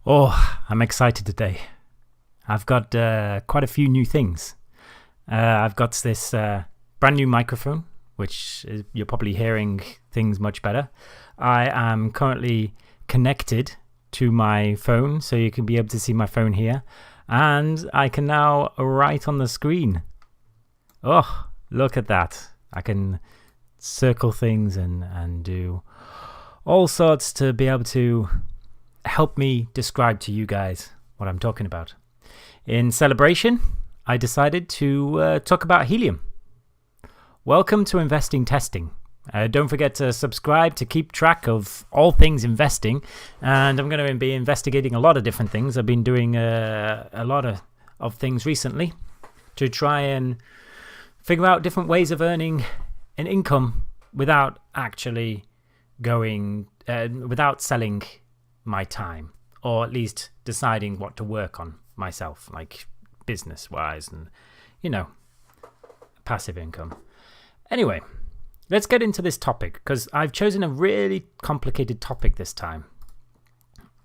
Oh, I'm excited today. I've got quite a few new things. I've got this brand new microphone, which you're probably hearing things much better. I am currently connected to my phone, so you can be able to see my phone here. And I can now write on the screen. Oh, look at that. I can circle things and do all sorts to be able to help me describe to you guys what I'm talking about. In celebration, I decided to talk about helium. Welcome to Investing Testing. Don't forget to subscribe to keep track of all things investing, and I'm going to be investigating a lot of different things. I've been doing a lot of things recently to try and figure out different ways of earning an income without actually without selling my time, or at least deciding what to work on myself, like business wise and passive income. Anyway, let's get into this topic, because I've chosen a really complicated topic this time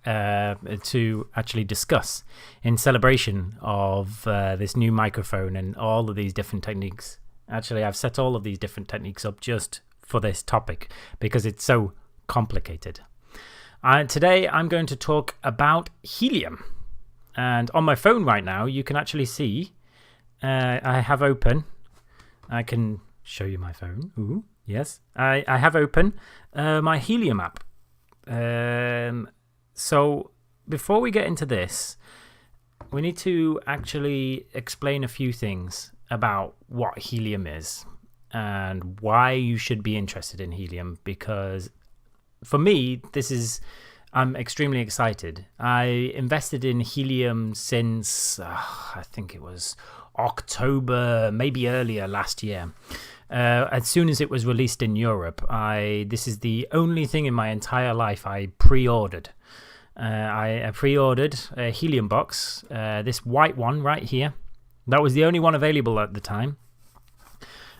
to actually discuss in celebration of this new microphone and all of these different techniques. Actually, I've set all of these different techniques up just for this topic because it's so complicated. Today I'm going to talk about helium, and on my phone right now you can actually see I have open. I can show you my phone. Ooh, yes, I have open my Helium app. So before we get into this, we need to actually explain a few things about what helium is and why you should be interested in helium, because for me, I'm extremely excited. I invested in helium since, I think it was October, maybe earlier last year. As soon as it was released in Europe, this is the only thing in my entire life I pre-ordered. I pre-ordered a helium box, this white one right here. That was the only one available at the time.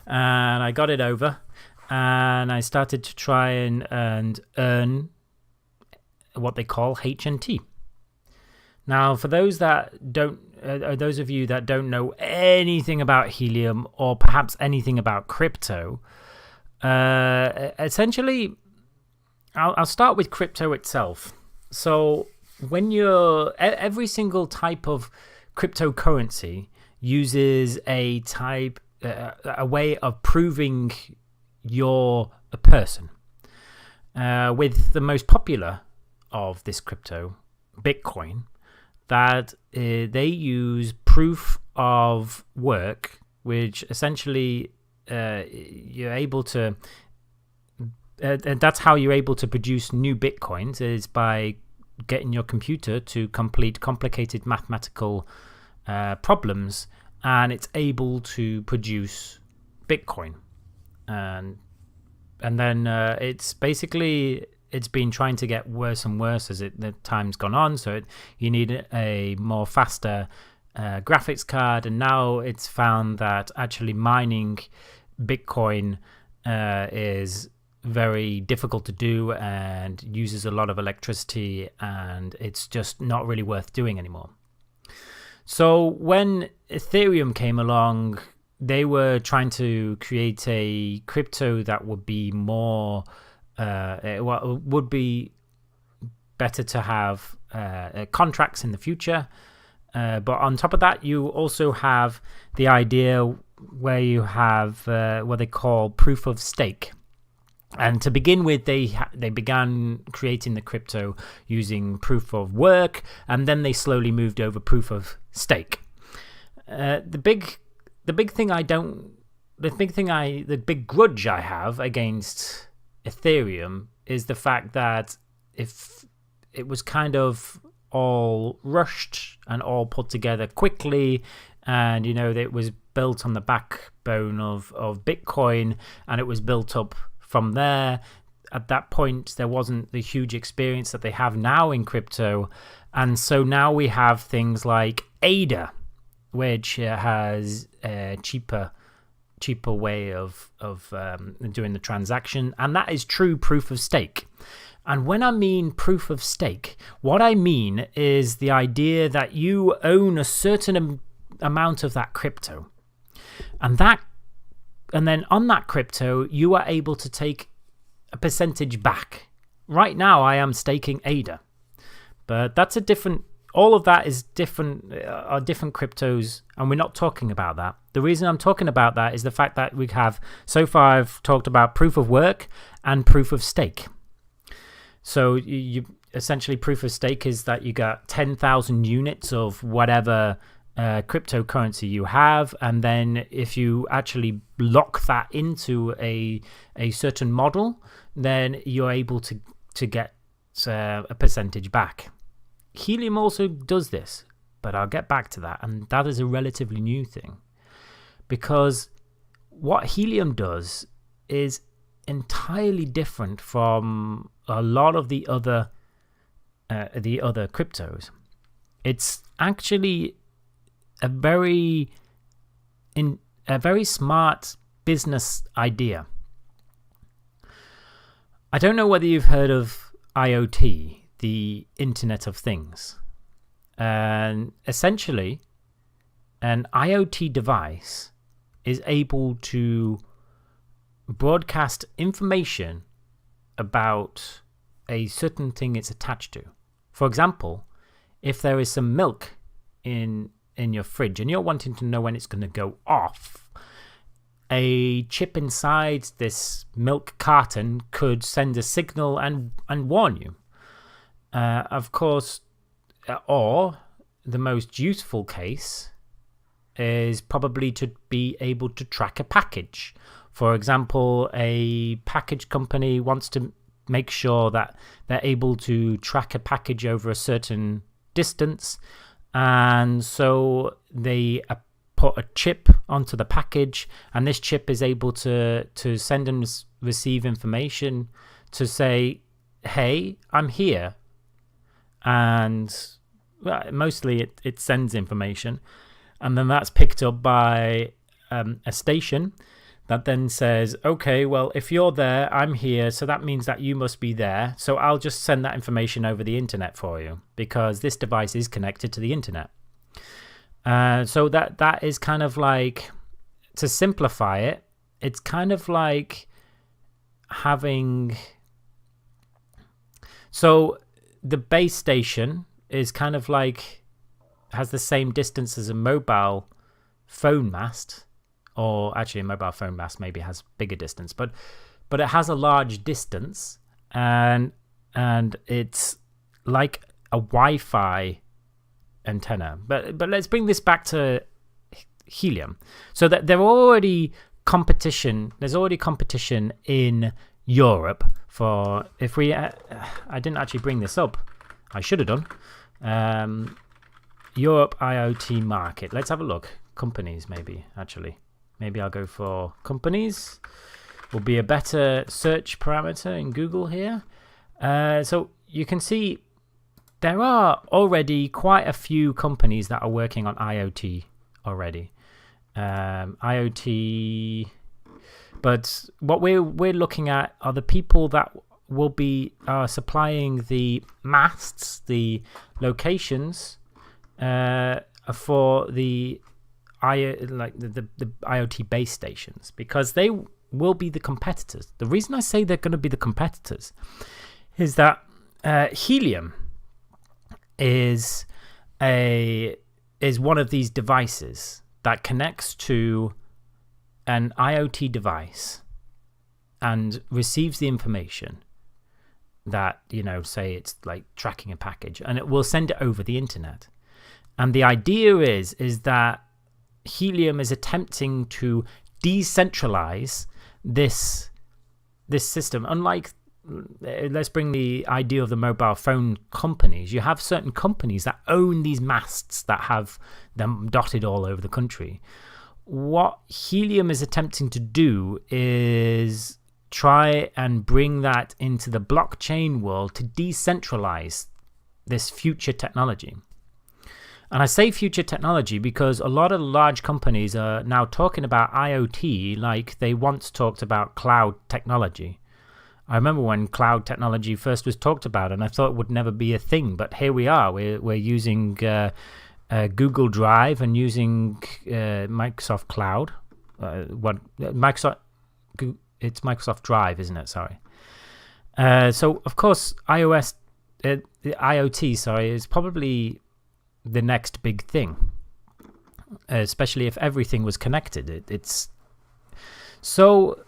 And I got it over. And I started to try and earn what they call HNT. Now, for those those of you that don't know anything about helium, or perhaps anything about crypto, essentially, I'll start with crypto itself. So, when every single type of cryptocurrency uses a way of proving you're a person. With the most popular of this crypto, Bitcoin, that they use proof of work, which essentially you're able to and that's how you're able to produce new Bitcoins, is by getting your computer to complete complicated mathematical problems, and it's able to produce Bitcoin. And then it's been trying to get worse and worse as the time's gone on. So you need a more faster graphics card, and now it's found that actually mining Bitcoin is very difficult to do and uses a lot of electricity, and it's just not really worth doing anymore. So when Ethereum came along, they were trying to create a crypto that would be more, would be better to have contracts in the future. But on top of that, you also have the idea where you have what they call proof of stake. And to begin with, they began creating the crypto using proof of work, and then they slowly moved over proof of stake. The big grudge I have against Ethereum is the fact that if it was kind of all rushed and all put together quickly, and it was built on the backbone of Bitcoin, and it was built up from there. At that point, there wasn't the huge experience that they have now in crypto, and so now we have things like ADA, which has a cheaper way of doing the transaction, and that is true proof of stake. And when I mean proof of stake, what I mean is the idea that you own a certain amount of that crypto. And then on that crypto, you are able to take a percentage back. Right now, I am staking ADA. But that's a different... All of that is different, are different cryptos, and we're not talking about that. The reason I'm talking about that is the fact that we have... So far, I've talked about proof of work and proof of stake. So you essentially, proof of stake is that you got 10,000 units of whatever cryptocurrency you have, and then if you actually lock that into a certain model, then you're able to get a percentage back. Helium also does this, but I'll get back to that, and that is a relatively new thing, because what Helium does is entirely different from a lot of the other cryptos. It's actually a very smart business idea. I don't know whether you've heard of IoT, the Internet of Things. And essentially, an IoT device is able to broadcast information about a certain thing it's attached to. For example, if there is some milk in your fridge and you're wanting to know when it's going to go off, a chip inside this milk carton could send a signal and warn you. Of course, or the most useful case is probably to be able to track a package. For example, a package company wants to make sure that they're able to track a package over a certain distance, and so they put a chip onto the package, and this chip is able to send and receive information to say, hey, I'm here. And mostly it sends information, and then that's picked up by a station that then says, okay, well, if you're there, I'm here, so that means that you must be there, so I'll just send that information over the internet for you, because this device is connected to the internet. So that is kind of like, to simplify it, it's kind of like having... So the base station is kind of like, has the same distance as a mobile phone mast, or actually a mobile phone mast maybe has bigger distance, but it has a large distance, and it's like a Wi-Fi antenna. But let's bring this back to Helium. So that there's already competition in Europe for, if we I didn't actually bring this up, I should have done. Europe IoT market, let's have a look. Companies, maybe I'll go for companies, will be a better search parameter in Google here. So you can see there are already quite a few companies that are working on IoT already. IoT, but what we're looking at are the people that will be supplying the masts, the locations for the IoT base stations, because they will be the competitors. The reason I say they're going to be the competitors is that Helium is one of these devices that connects to an IoT device and receives the information that, say it's like tracking a package, and it will send it over the internet. And the idea is that Helium is attempting to decentralize this system. Unlike, let's bring the idea of the mobile phone companies. You have certain companies that own these masts that have them dotted all over the country. What Helium is attempting to do is try and bring that into the blockchain world to decentralize this future technology. And I say future technology because a lot of large companies are now talking about IoT like they once talked about cloud technology. I remember when cloud technology first was talked about, and I thought it would never be a thing, but here we are. We're using Google Drive and using Microsoft Cloud. It's Microsoft Drive, isn't it? Sorry. So of course, the IoT, is probably the next big thing, especially if everything was connected. It's so.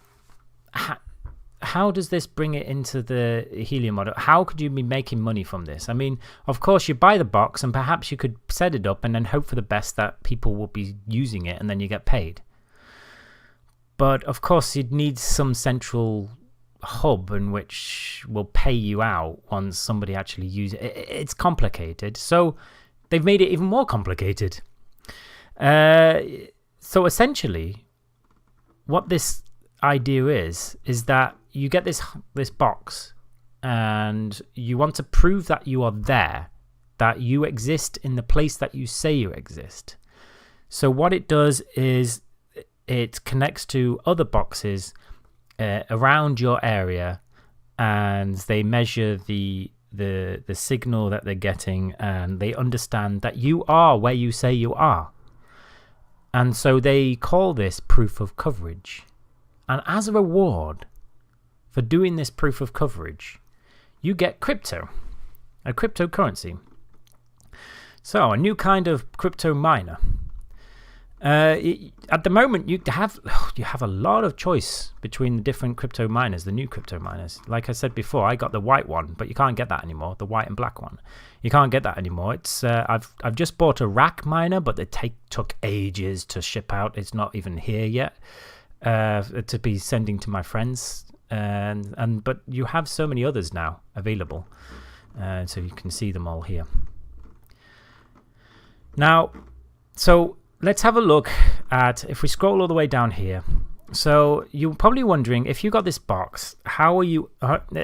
How does this bring it into the Helium model? How could you be making money from this? I mean, of course, you buy the box and perhaps you could set it up and then hope for the best that people will be using it and then you get paid. But of course, you'd need some central hub in which will pay you out once somebody actually uses it. It's complicated. So they've made it even more complicated. So essentially, what this idea is that you get this box and you want to prove that you are there, that you exist in the place that you say you exist. So what it does is it connects to other boxes around your area, and they measure the signal that they're getting, and they understand that you are where you say you are. And so they call this proof of coverage. And as a reward for doing this proof of coverage, you get crypto, a cryptocurrency. So a new kind of crypto miner. At the moment, you have a lot of choice between the different crypto miners, the new crypto miners. Like I said before, I got the white one, but you can't get that anymore. The white and black one, you can't get that anymore. It's I've just bought a rack miner, but they took ages to ship out. It's not even here yet. To be sending to my friends, but you have so many others now available, so you can see them all here. Now, so let's have a look at, if we scroll all the way down here. So you're probably wondering, if you got this box, how are you?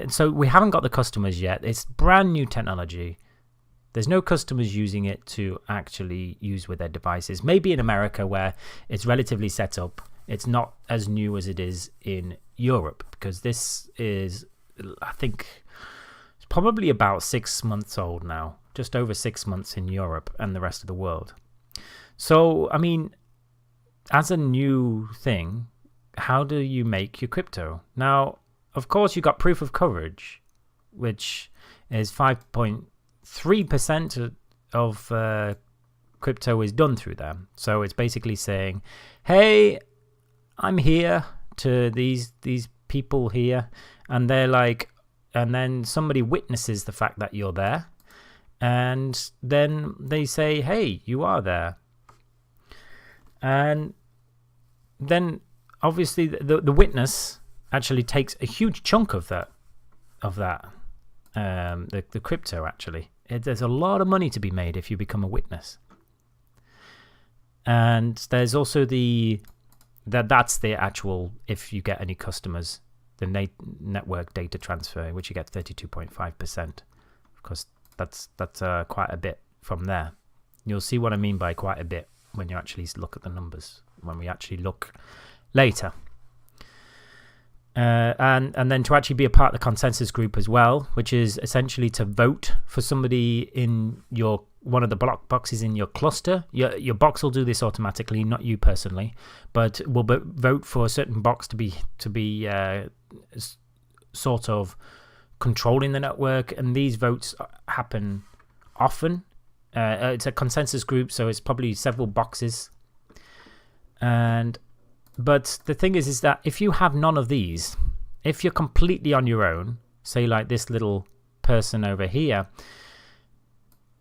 So we haven't got the customers yet. It's brand new technology. There's no customers using it to actually use with their devices. Maybe in America, where it's relatively set up. It's not as new as it is in Europe, because this is, I think, it's probably about 6 months old now, just over 6 months in Europe and the rest of the world. So, I mean, as a new thing, how do you make your crypto? Now, of course, you got proof of coverage, which is 5.3% of crypto is done through them. So it's basically saying, hey, I'm here to these people here, and they're like, and then somebody witnesses the fact that you're there, and then they say, hey, you are there. And then obviously the witness actually takes a huge chunk of that the crypto. Actually, there's a lot of money to be made if you become a witness. And there's also that's the actual, if you get any customers, the network data transfer, which you get 32.5%. Of course, that's quite a bit from there. You'll see what I mean by quite a bit when you actually look at the numbers, when we actually look later. And then to actually be a part of the consensus group as well, which is essentially to vote for somebody in one of the block boxes in your cluster. Your box will do this automatically, not you personally, but will vote for a certain box to be sort of controlling the network. And these votes happen often. It's a consensus group, so it's probably several boxes. But the thing is that if you have none of these, if you're completely on your own, say like this little person over here,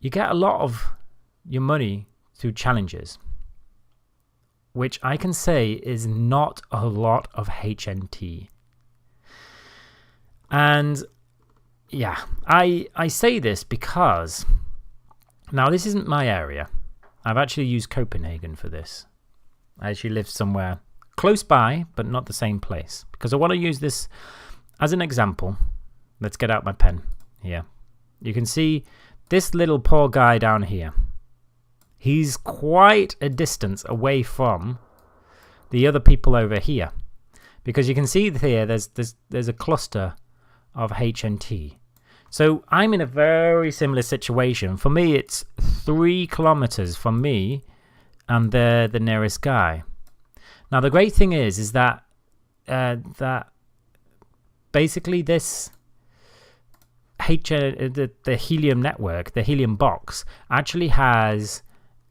you get a lot of your money through challenges, which I can say is not a lot of HNT. And yeah, I say this because now this isn't my area. I've actually used Copenhagen for this. I actually live somewhere close by, but not the same place, because I want to use this as an example. Let's get out my pen here. You can see this little poor guy down here. He's quite a distance away from the other people over here, because you can see here there's a cluster of HNT. So I'm in a very similar situation. For me, it's 3 kilometers from me and the nearest guy. Now, the great thing is that basically this the Helium network, the Helium box, actually has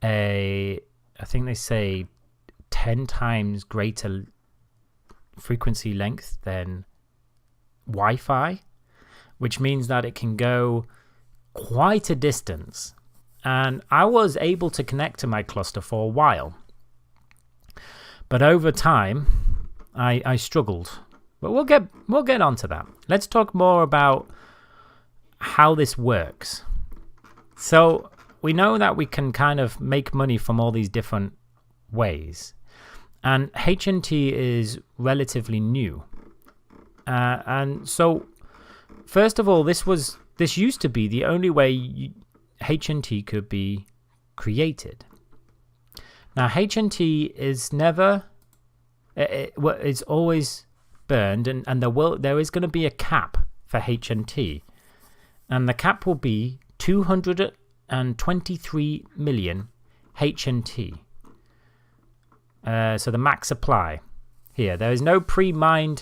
I think they say 10 times greater frequency length than Wi-Fi, which means that it can go quite a distance. And I was able to connect to my cluster for a while, but over time I struggled. But we'll get onto that. Let's talk more about how this works. So we know that we can kind of make money from all these different ways, and HNT is relatively new. And so, first of all, this used to be the only way HNT could be created. Now, HNT is never, it's always burned, and there is going to be a cap for HNT, and the cap will be 223 million HNT. So the max supply here. There is no pre-mine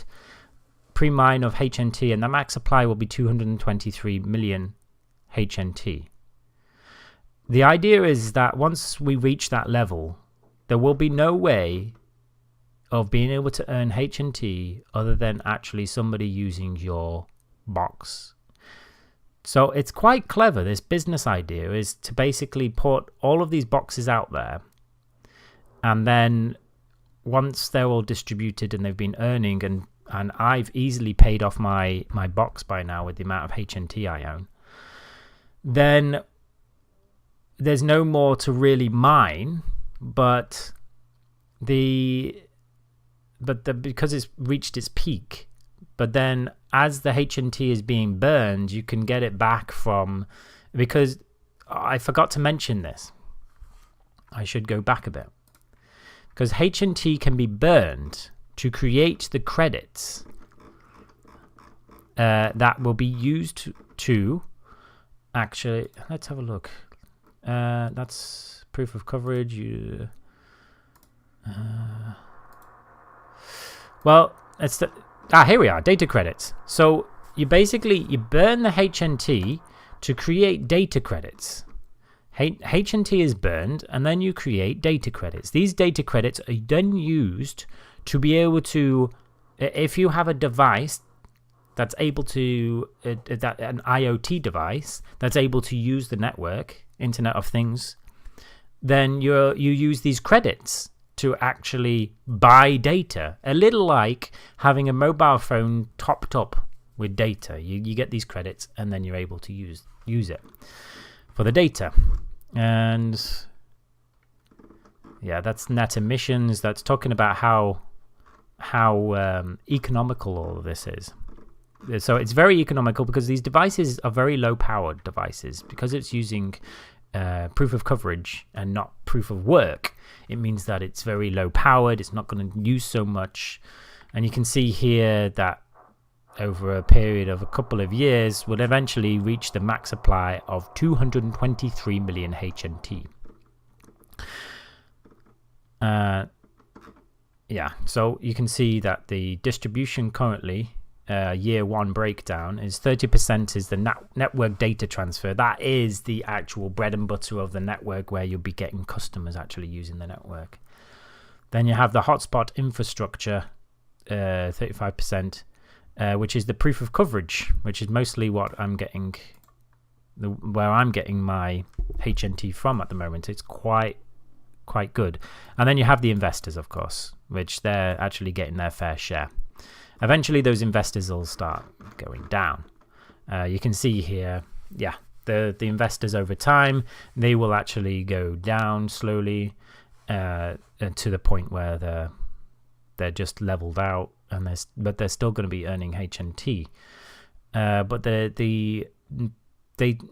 of HNT, and the max supply will be 223 million HNT. The idea is that once we reach that level, there will be no way of being able to earn HNT other than actually somebody using your box. So it's quite clever. This business idea is to basically put all of these boxes out there, and then once they're all distributed and they've been earning, and I've easily paid off my box by now with the amount of HNT I own, then there's no more to really mine, but because it's reached its peak. But then as the HNT is being burned, you can get it back from, because I forgot to mention this. I should go back a bit. Because HNT can be burned to create the credits that will be used to actually, let's have a look. That's proof of coverage. Well, it's here we are, data credits. So you burn the HNT to create data credits. HNT is burned, and then you create data credits. These data credits are then used to be able to, if you have a device that's able to, an IoT device that's able to use the network, Internet of Things, then you use these credits to actually buy data. A little like having a mobile phone topped up with data. You get these credits, and then you're able to use it for the data. And yeah, that's net emissions. That's talking about how economical all of this is. So it's very economical because these devices are very low powered devices, because it's using proof of coverage and not proof of work. It means that it's very low powered. It's not going to use so much. And you can see here that over a period of a couple of years will eventually reach the max supply of 223 million HNT. Yeah, so you can see that the distribution currently, year one breakdown, is 30% is the network data transfer. That is the actual bread and butter of the network, where you'll be getting customers actually using the network. Then you have the hotspot infrastructure, 35%. Which is the proof of coverage, which is mostly what I'm getting, where I'm getting my HNT from at the moment. It's quite good. And then you have the investors, of course, which they're actually getting their fair share. Eventually, those investors will start going down. You can see here, yeah, the investors over time, they will actually go down slowly to the point where they're just leveled out. But they're still going to be earning HNT. But the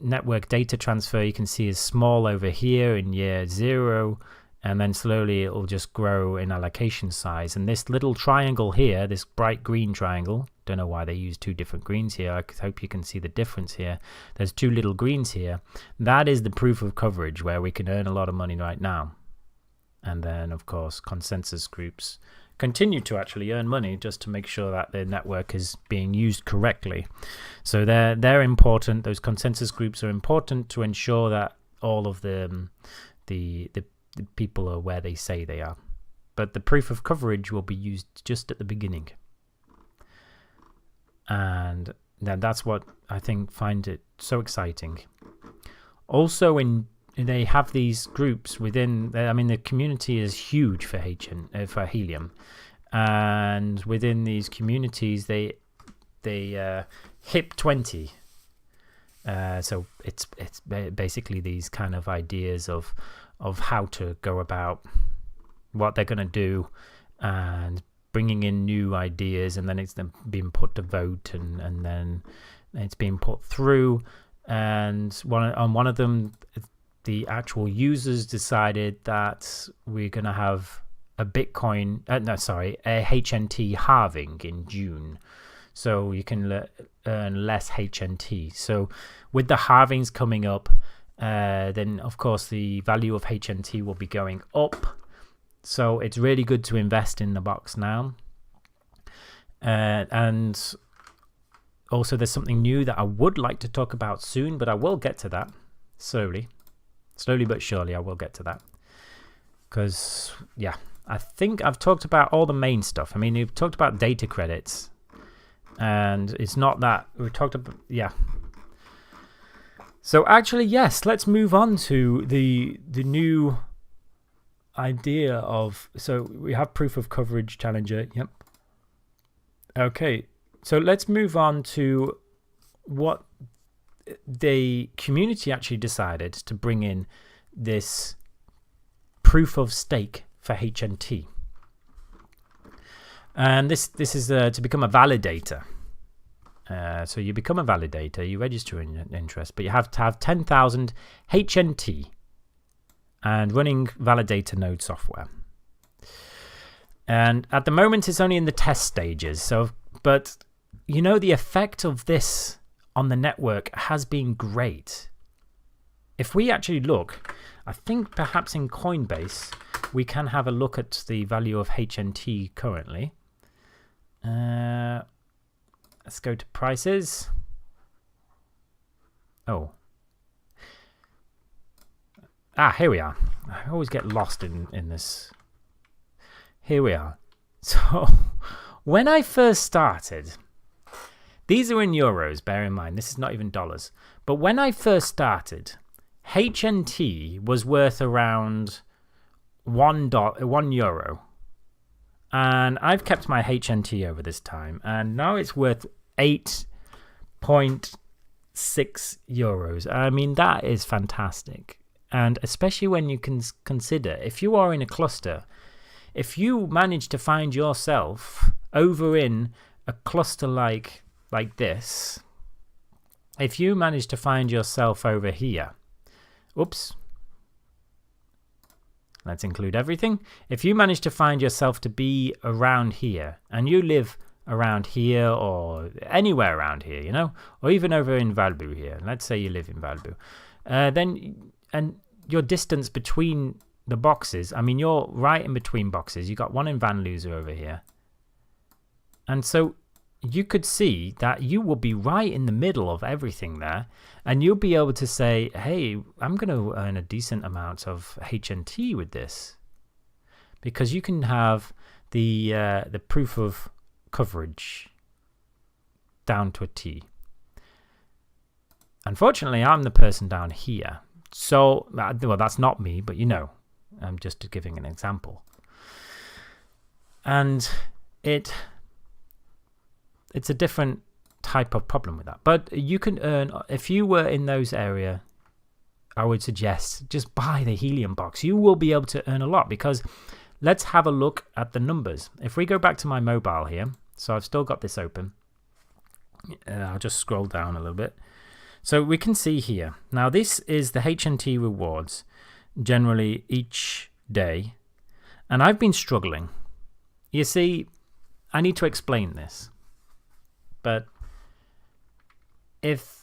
network data transfer, you can see, is small over here in year 0, and then slowly it will just grow in allocation size. And this little triangle here, this bright green triangle, Don't know why they use two different greens here. I hope you can see the difference here. There's two little greens here. That is the proof of coverage where we can earn a lot of money right now. And then, of course, consensus groups continue to actually earn money just to make sure that their network is being used correctly. So they're important. Those consensus groups are important to ensure that all of the people are where they say they are. But the proof of coverage will be used just at the beginning. And that's what I find it so exciting. Also, they have these groups within. The community is huge for Helium, and within these communities, they HIP 20. So it's basically these kind of ideas of how to go about what they're going to do, and bringing in new ideas, and then it's then being put to vote, and then it's being put through. And on one of them, the actual users decided that we're going to have a HNT halving in June, so you can earn less HNT. So with the halvings coming up, then of course the value of HNT will be going up. So it's really good to invest in the box now. And also there's something new that I would like to talk about soon, but I will get to that slowly but surely. I will get to that, because I think I've talked about all the main stuff. We've talked about data credits, and it's not that we talked about. So actually, yes, let's move on to the new idea of. So we have proof of coverage challenger. Yep. Okay, so let's move on to what the community actually decided to bring in, this proof of stake for HNT. And this is to become a validator. So you become a validator, you register in interest, but you have to have 10,000 HNT and running validator node software. And at the moment, it's only in the test stages. But the effect of this on the network has been great. If we actually look, I think perhaps in Coinbase, we can have a look at the value of HNT currently. Let's go to prices. Here we are. I always get lost in this. Here we are. So when I first started, these are in euros, bear in mind, this is not even dollars. But when I first started, HNT was worth around €1. And I've kept my HNT over this time, and now it's worth 8.6 euros. That is fantastic. And especially when you can consider, if you are in a cluster, if you manage to find yourself over in a cluster like this, if you manage to find yourself over here, let's include everything. If you manage to find yourself to be around here, and you live around here or anywhere around here, or even over in Valbu here, let's say you live in Valbu, and your distance between the boxes, you're right in between boxes. You got one in Van Loser over here. And so you could see that you will be right in the middle of everything there, and you'll be able to say, hey, I'm going to earn a decent amount of HNT with this, because you can have the proof of coverage down to a T. Unfortunately, I'm the person down here. So, well, that's not me, but I'm just giving an example. And it's a different type of problem with that. But you can earn, if you were in those areas, I would suggest just buy the Helium box. You will be able to earn a lot, because let's have a look at the numbers. If we go back to my mobile here, so I've still got this open. I'll just scroll down a little bit. So we can see here. Now this is the HNT rewards generally each day. And I've been struggling. You see, I need to explain this. But if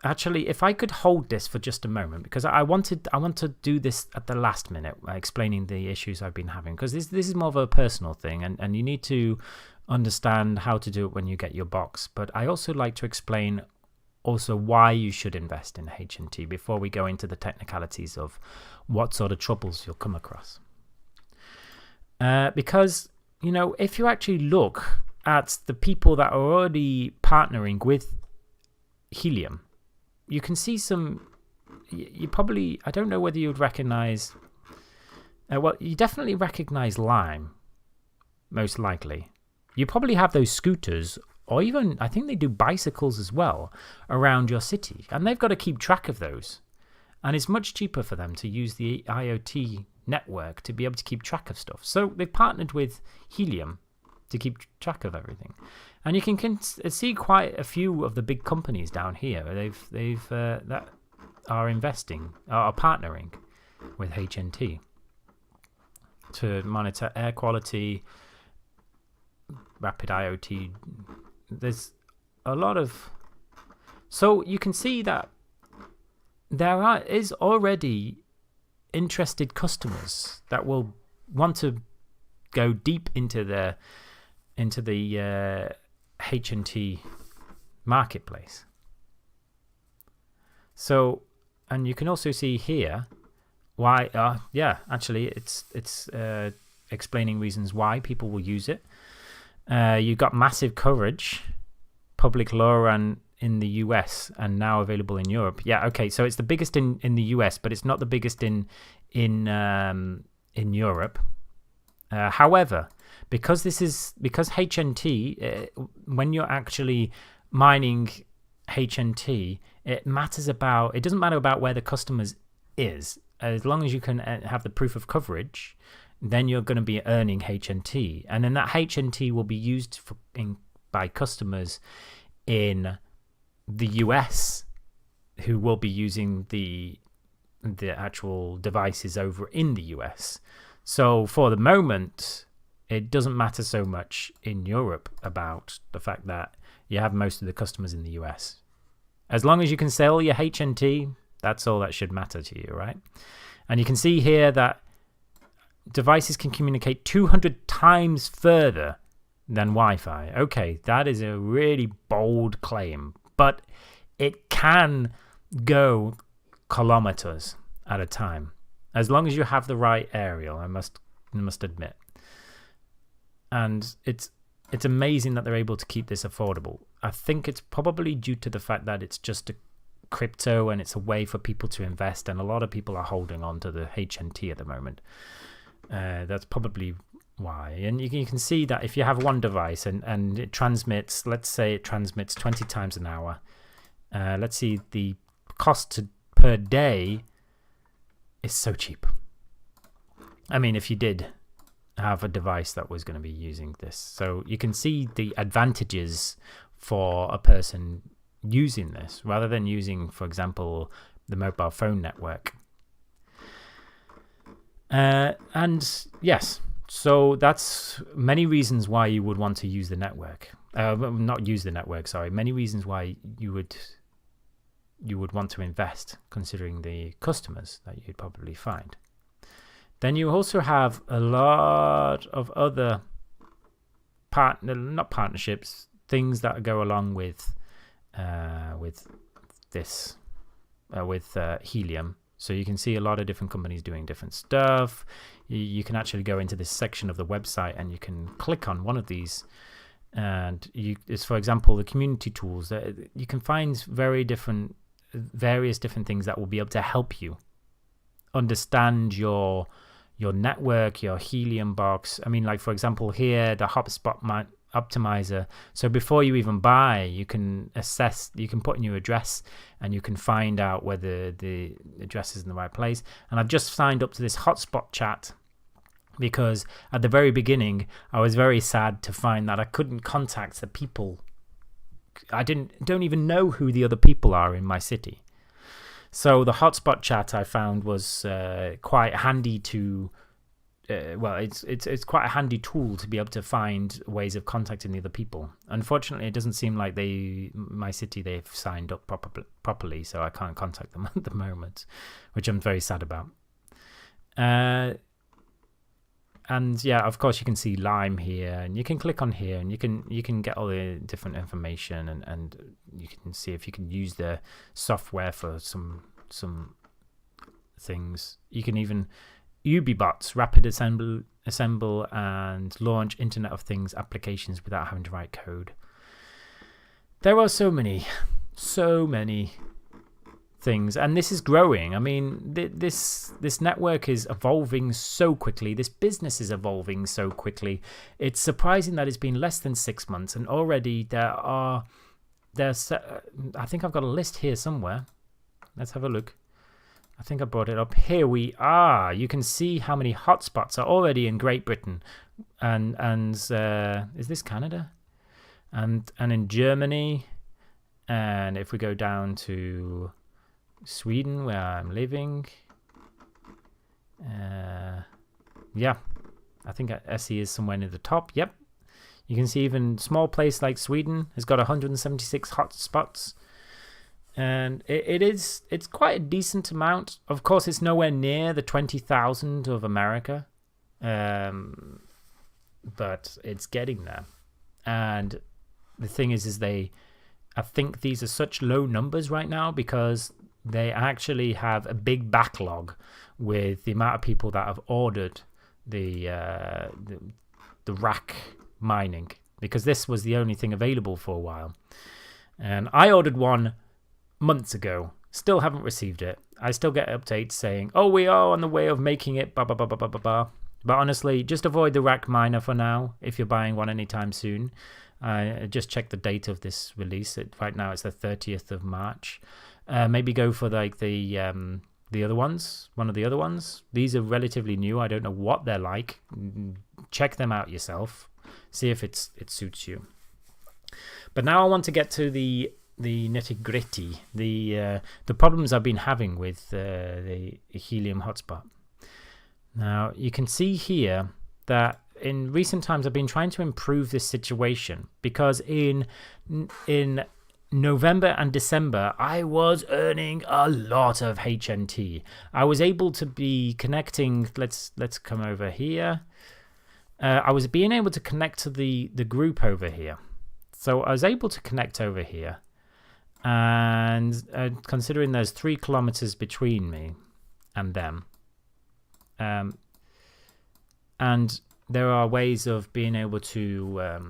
I could hold this for just a moment, because I want to do this at the last minute, explaining the issues I've been having, because this is more of a personal thing, and you need to understand how to do it when you get your box. But I also like to explain also why you should invest in HNT before we go into the technicalities of what sort of troubles you'll come across. Because, you know, if you actually look at the people that are already partnering with Helium, you can see some, you probably, I don't know whether you would recognize, well, you definitely recognize Lime, most likely. You probably have those scooters, or even, I think they do bicycles as well, around your city. And they've got to keep track of those. And it's much cheaper for them to use the IoT network to be able to keep track of stuff. So they've partnered with Helium to keep track of everything. And you can see quite a few of the big companies down here. They've that are partnering with HNT to monitor air quality, rapid IoT. There's a lot of, so you can see that there is already interested customers that will want to go deep into the HNT marketplace. So, and you can also see here why, actually it's explaining reasons why people will use it. You've got massive coverage, public law and in the US, and now available in Europe. Yeah, okay, so it's the biggest in the US, but it's not the biggest in Europe. However, because HNT, when you're actually mining HNT, it doesn't matter about where the customers is. As long as you can have the proof of coverage, then you're going to be earning HNT, and then that HNT will be used by customers in the US who will be using the actual devices over in the US. So for the moment, it doesn't matter so much in Europe about the fact that you have most of the customers in the US. As long as you can sell your HNT, that's all that should matter to you, right? And you can see here that devices can communicate 200 times further than Wi-Fi. Okay, that is a really bold claim, but it can go kilometers at a time, as long as you have the right aerial, I must admit. And it's amazing that they're able to keep this affordable. I think it's probably due to the fact that it's just a crypto and it's a way for people to invest, and a lot of people are holding on to the HNT at the moment. That's probably why. And you can see that if you have one device and it transmits, let's say it transmits 20 times an hour, let's see, the cost per day is so cheap. I mean, if you did have a device that was going to be using this, so you can see the advantages for a person using this rather than using, for example, the mobile phone network. And yes, so that's many reasons why you would want to use the network. Not use the network, sorry. Many reasons why you would want to invest, considering the customers that you'd probably find. Then you also have a lot of other not partnerships, things that go along with this, with Helium. So you can see a lot of different companies doing different stuff. You can actually go into this section of the website and you can click on one of these, and it's, for example, the community tools. You can find various different things that will be able to help you understand your network, your Helium box. I mean, like, for example, here, the hotspot optimizer. So before you even buy, you can assess, you can put in your address and you can find out whether the address is in the right place. And I've just signed up to this hotspot chat because at the very beginning, I was very sad to find that I couldn't contact the people. I don't even know who the other people are in my city. So the hotspot chat I found was quite handy to well, it's quite a handy tool to be able to find ways of contacting the other people. Unfortunately, it doesn't seem like my city, they've signed up properly, so I can't contact them at the moment, which I'm very sad about. And yeah, of course, you can see Lime here, and you can click on here, and you can get all the different information, and you can see if you can use the software for some things. You can even UbiBots, rapid assemble and launch Internet of Things applications without having to write code. There are so many things, and this is growing. I mean, this network is evolving so quickly. This business is evolving so quickly. It's surprising that it's been less than 6 months, and already there's I think I've got a list here somewhere. Let's have a look. I think I brought it up. Here we are. You can see how many hotspots are already in Great Britain, and is this Canada? And in Germany, and if we go down to Sweden, where I'm living, yeah, I think SE is somewhere near the top. Yep, you can see even small place like Sweden has got 176 hotspots, and it's quite a decent amount. Of course, it's nowhere near the 20,000 of America, but it's getting there. And the thing is I think these are such low numbers right now because they actually have a big backlog with the amount of people that have ordered the rack mining, because this was the only thing available for a while. And I ordered one months ago, still haven't received it. I still get updates saying, oh, we are on the way of making it, blah, blah, blah, blah, blah, blah, blah. But honestly, just avoid the rack miner for now if you're buying one anytime soon. I just checked the date of this release. Right now it's the 30th of March. Maybe go for like the other ones, one of the other ones. These are relatively new. I don't know what they're like. Check them out yourself. See if it suits you. But now I want to get to the nitty-gritty, the problems I've been having with the Helium hotspot. Now you can see here that in recent times I've been trying to improve this situation, because in November and December I was earning a lot of HNT. I was able to be connecting. Let's come over here. I was being able to connect to the group over here. So I was able to connect over here, and considering there's 3 kilometers between me and them, and there are ways of being able to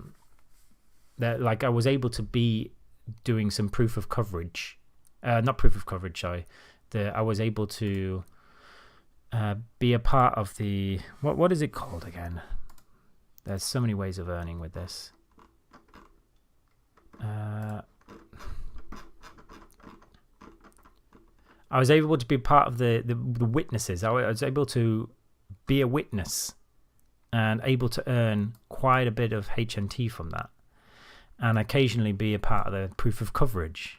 like I was able to be doing some proof of coverage, not proof of coverage, sorry. I was able to be a part of the what is it called again? There's so many ways of earning with this. I was able to be part of the witnesses. I was able to be a witness and able to earn quite a bit of HNT from that, and occasionally be a part of the proof of coverage.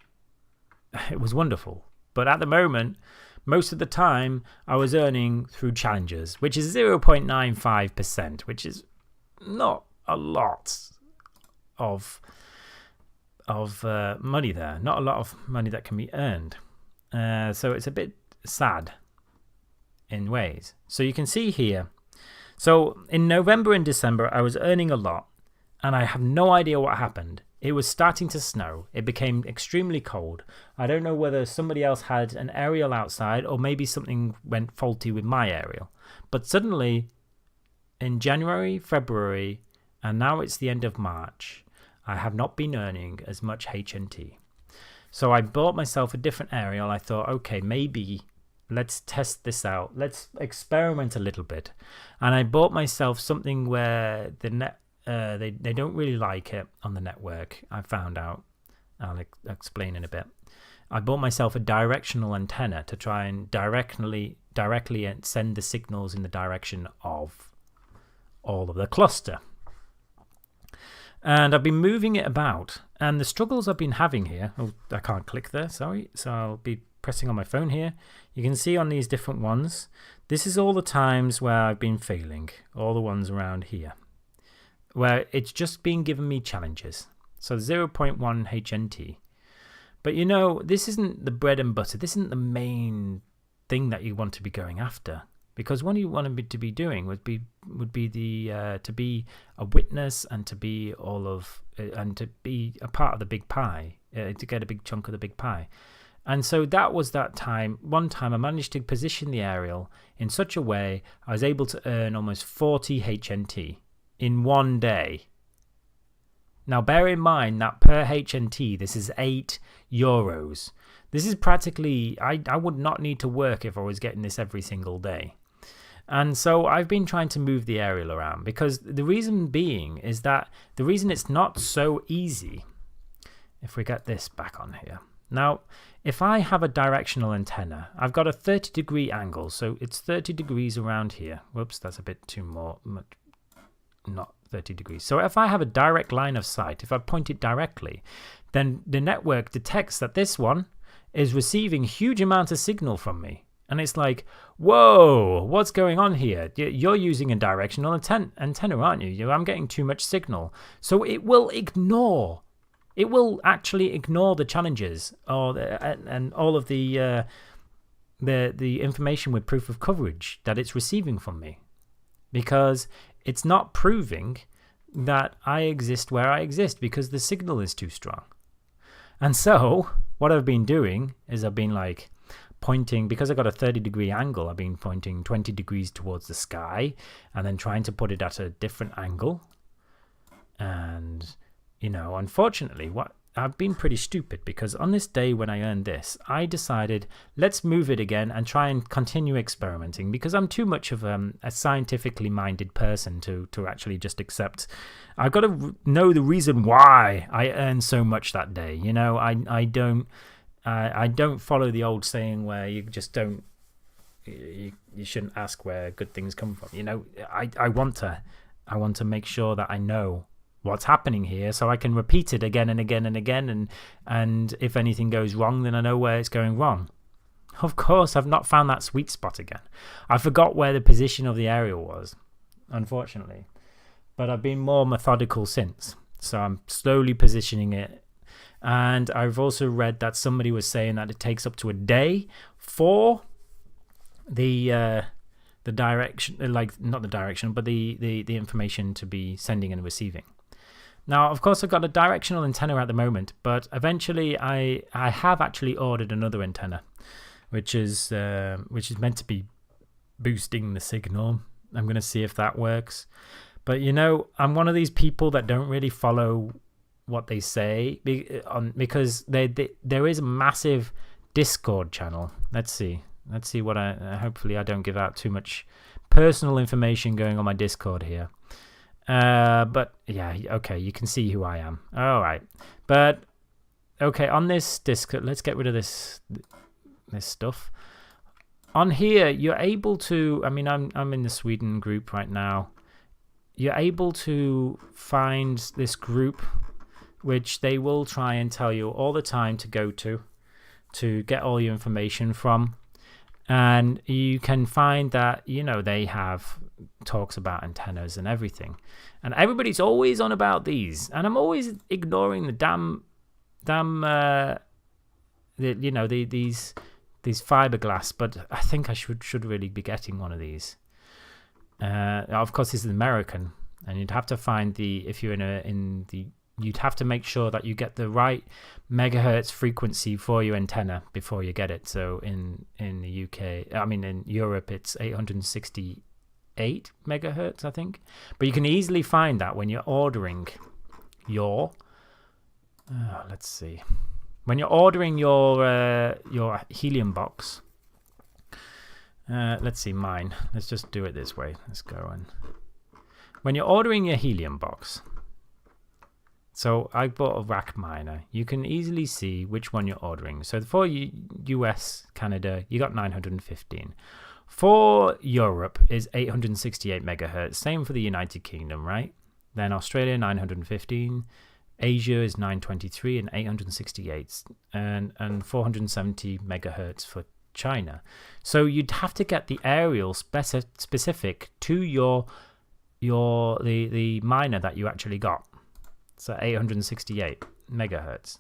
It was wonderful. But at the moment, most of the time I was earning through challenges, which is 0.95%, which is not a lot of money there, not a lot of money that can be earned. So it's a bit sad in ways. So you can see here, so in November and December I was earning a lot, and I have no idea what happened. It was starting to snow. It became extremely cold. I don't know whether somebody else had an aerial outside, or maybe something went faulty with my aerial. But suddenly in January, February, and now it's the end of March, I have not been earning as much HNT. So I bought myself a different aerial. I thought, okay, maybe let's test this out. Let's experiment a little bit. And I bought myself something where the net they don't really like it on the network. I found out. I'll explain in a bit. I bought myself a directional antenna to try and directly send the signals in the direction of all of the cluster. And I've been moving it about, and the struggles I've been having here, oh, I can't click there, sorry, so I'll be pressing on my phone here, you can see on these different ones, this is all the times where I've been failing, all the ones around here, where it's just been giving me challenges. So 0.1 HNT. But you know, this isn't the bread and butter. This isn't the main thing that you want to be going after. Because what you want to be doing would be the to be a witness and to be and to be a part of the big pie, to get a big chunk of the big pie. And so that was that time. One time I managed to position the aerial in such a way I was able to earn almost 40 HNT in one day. Now bear in mind that per HNT this is €8. This is practically, I would not need to work if I was getting this every single day. And so I've been trying to move the aerial around, because the reason being is that the reason it's not so easy, if we get this back on here. Now, if I have a directional antenna, I've got a 30-degree angle, so it's 30 degrees around here. Whoops, that's a bit too much, not 30 degrees. So if I have a direct line of sight, if I point it directly, then the network detects that this one is receiving huge amounts of signal from me. And it's like, whoa, what's going on here? You're using a directional antenna, aren't you? I'm getting too much signal. So it will actually ignore the challenges and all of the information with proof of coverage that it's receiving from me, because it's not proving that I exist where I exist because the signal is too strong. And so what I've been doing is I've been like pointing, because I got a 30-degree angle, I've been pointing 20 degrees towards the sky and then trying to put it at a different angle. And, you know, unfortunately, I've been pretty stupid, because on this day when I earned this, I decided, let's move it again and try and continue experimenting, because I'm too much of a scientifically minded person to actually just accept. I've got to know the reason why I earned so much that day. You know, I don't follow the old saying where you just don't, you shouldn't ask where good things come from. You know, I want to make sure that I know what's happening here, so I can repeat it again and again and again, and if anything goes wrong, then I know where it's going wrong. Of course, I've not found that sweet spot again. I forgot where the position of the aerial was, unfortunately, but I've been more methodical since, so I'm slowly positioning it. And I've also read that somebody was saying that it takes up to a day for the direction, like not the direction, but the information to be sending and receiving. Now, of course, I've got a directional antenna at the moment, but eventually I have actually ordered another antenna, which is meant to be boosting the signal. I'm going to see if that works. But, you know, I'm one of these people that don't really follow what they say because there is a massive Discord channel. Let's see what hopefully I don't give out too much personal information going on my Discord here. But yeah, okay, you can see who I am. All right, but okay, on this Discord, let's get rid of this stuff. On here, you're able to. I mean, I'm in the Sweden group right now. You're able to find this group, which they will try and tell you all the time to go to get all your information from. And you can find that, you know, they have talks about antennas and everything. And everybody's always on about these. And I'm always ignoring the these fiberglass. But I think I should really be getting one of these. Of course, this is American. And you'd have to find if you're you'd have to make sure that you get the right megahertz frequency for your antenna before you get it. So in the UK, I mean in Europe, it's 868 megahertz, I think. But you can easily find that when you're ordering your, let's see, when you're ordering your Helium box. Let's see mine. Let's just do it this way. Let's go and when you're ordering your Helium box. So I bought a rack miner. You can easily see which one you're ordering. So for US, Canada, you got 915. For Europe is 868 megahertz. Same for the United Kingdom, right? Then Australia, 915. Asia is 923 and 868, and 470 megahertz for China. So you'd have to get the aerial specific to the miner that you actually got. So 868 megahertz.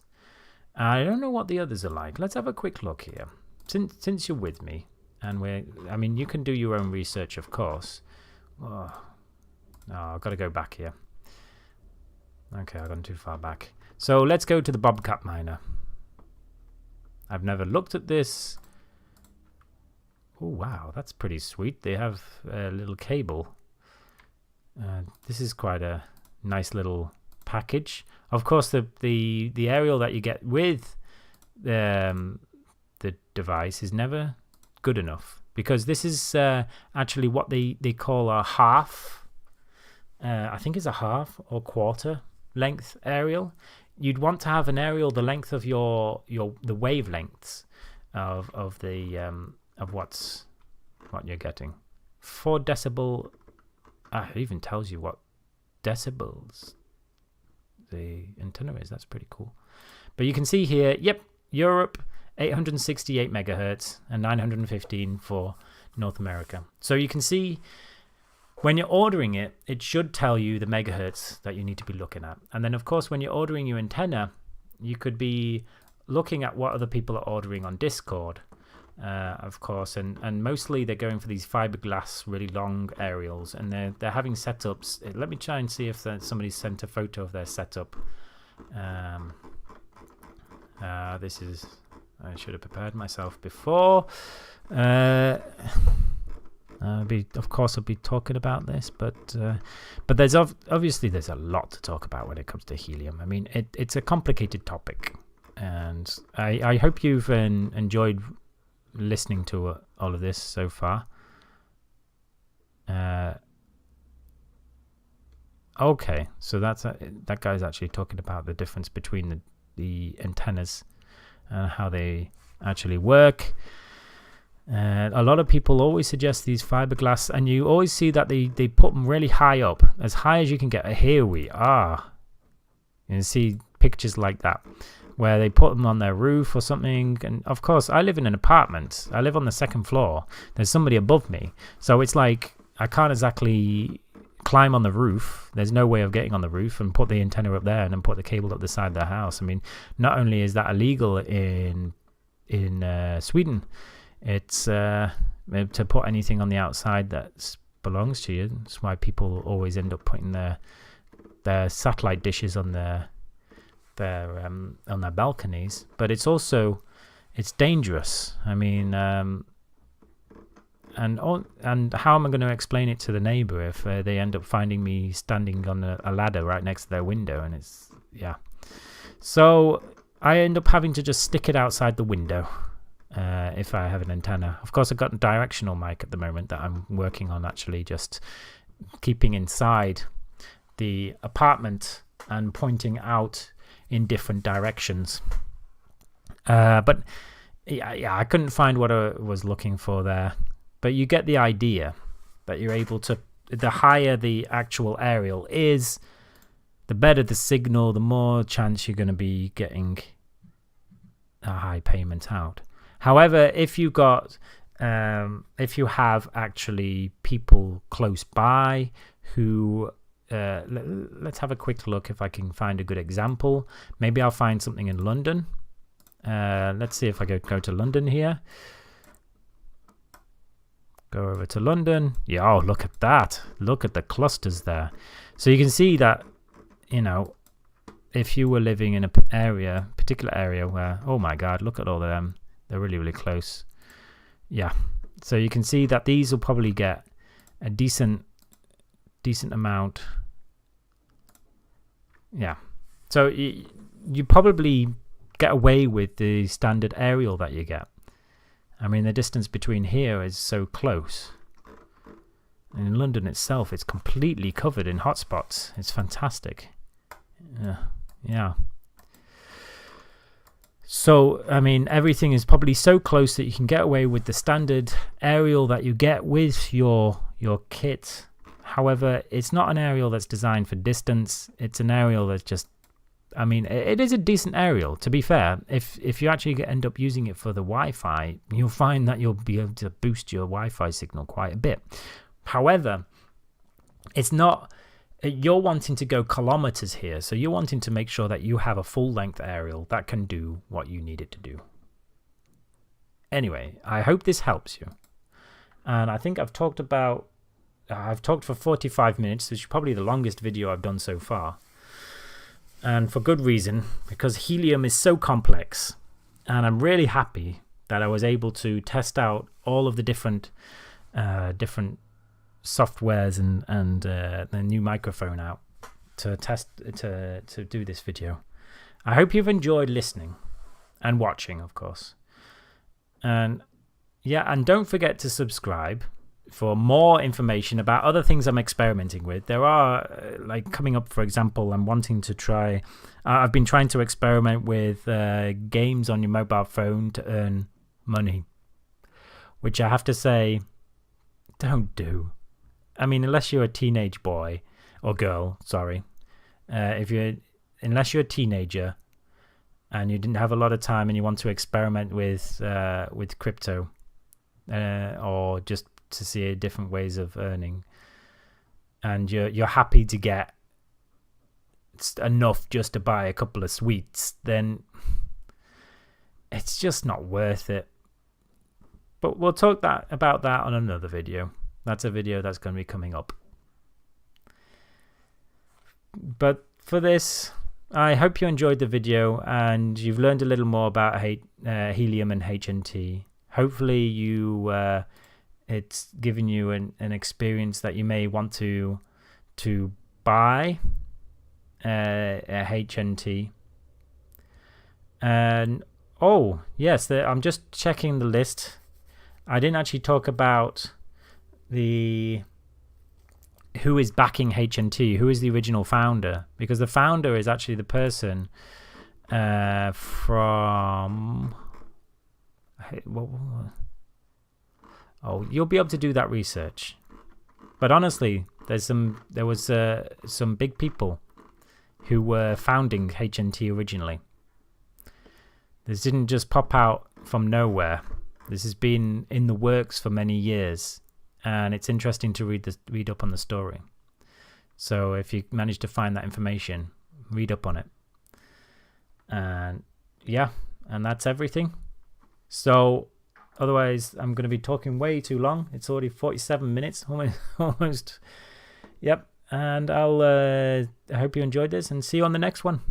I don't know what the others are like. Let's have a quick look here. Since you're with me, and you can do your own research, of course. Oh, I've got to go back here. Okay, I've gone too far back. So let's go to the Bobcat miner. I've never looked at this. Oh, wow, that's pretty sweet. They have a little cable. This is quite a nice little package. Of course, the aerial that you get with the device is never good enough, because this is actually what they call a half. I think it's a half or quarter length aerial. You'd want to have an aerial the length of the wavelengths of what you're getting. 4 decibel. It even tells you what decibels the antenna is. That's pretty cool. But you can see here, yep, Europe 868 megahertz and 915 for North America. So you can see when you're ordering it, it should tell you the megahertz that you need to be looking at. And then, of course, when you're ordering your antenna, you could be looking at what other people are ordering on Discord, of course. And mostly they're going for these fiberglass, really long aerials. And they're having setups. Let me try and see if somebody sent a photo of their setup. This is... I should have prepared myself before. Of course, I'll be talking about this, but there's obviously there's a lot to talk about when it comes to helium. I mean, it's a complicated topic, and I hope you've enjoyed listening to all of this so far. Okay, so that guy's actually talking about the difference between the antennas and how they actually work. A lot of people always suggest these fiberglass, and you always see that they put them really high up, as high as you can get. Here we are. You can see pictures like that, where they put them on their roof or something. And of course, I live in an apartment. I live on the 2nd floor. There's somebody above me. So it's like I can't exactly climb on the roof. There's no way of getting on the roof and put the antenna up there and then put the cable up the side of the house. I mean, not only is that illegal in Sweden, it's to put anything on the outside that belongs to you. That's why people always end up putting their satellite dishes on their balconies. But it's dangerous. I mean, and how am I going to explain it to the neighbor if they end up finding me standing on a ladder right next to their window? And so I end up having to just stick it outside the window. If I have an antenna. Of course, I've got a directional mic at the moment that I'm working on, actually just keeping inside the apartment and pointing out in different directions. But I couldn't find what I was looking for there. But you get the idea that you're able to, the higher the actual aerial is, the better the signal, the more chance you're going to be getting a high payment out. However, if you have actually people close by who, let's have a quick look if I can find a good example. Maybe I'll find something in London. Let's see if I go to London here. Go over to London. Yeah, oh, look at that. Look at the clusters there. So you can see that, if you were living in a particular area where, oh my God, look at all of them. They're really, really close. Yeah. So you can see that these will probably get a decent amount. Yeah. So you probably get away with the standard aerial that you get. I mean, the distance between here is so close. And in London itself, it's completely covered in hotspots. It's fantastic. Yeah. So, I mean, everything is probably so close that you can get away with the standard aerial that you get with your kit. However, it's not an aerial that's designed for distance. It's an aerial that's just I mean, it is a decent aerial, to be fair. If you actually end up using it for the Wi-Fi, you'll find that you'll be able to boost your Wi-Fi signal quite a bit. However, it's not... You're wanting to go kilometers here, so you're wanting to make sure that you have a full-length aerial that can do what you need it to do. Anyway, I hope this helps you. And I think I've talked for 45 minutes, which is probably the longest video I've done so far. And for good reason, because Helium is so complex. And I'm really happy that I was able to test out all of the different softwares and the new microphone out to do this video. I hope you've enjoyed listening and watching, of course. And yeah, and don't forget to subscribe for more information about other things I'm experimenting with. There are, like coming up, for example, I'm wanting to try... I've been trying to experiment with games on your mobile phone to earn money, which I have to say, don't do. I mean, unless you're a teenage boy or girl, sorry. Unless you're a teenager and you didn't have a lot of time and you want to experiment with crypto or just to see different ways of earning, and you're happy to get enough just to buy a couple of sweets, then it's just not worth it. But we'll talk about that on another video. That's a video that's going to be coming up. But for this, I hope you enjoyed the video and you've learned a little more about Helium and HNT. Hopefully it's given you an experience that you may want to buy a HNT. And oh yes, I'm just checking the list. I didn't actually talk about who is backing HNT, who is the original founder, because the founder is actually the person from... Oh, you'll be able to do that research. But honestly, there was some big people who were founding HNT originally. This didn't just pop out from nowhere. This has been in the works for many years, and it's interesting to read up on the story. So if you manage to find that information, read up on it. And yeah, and that's everything. So otherwise, I'm going to be talking way too long. It's already 47 minutes, almost. Yep. And I hope you enjoyed this, and see you on the next one.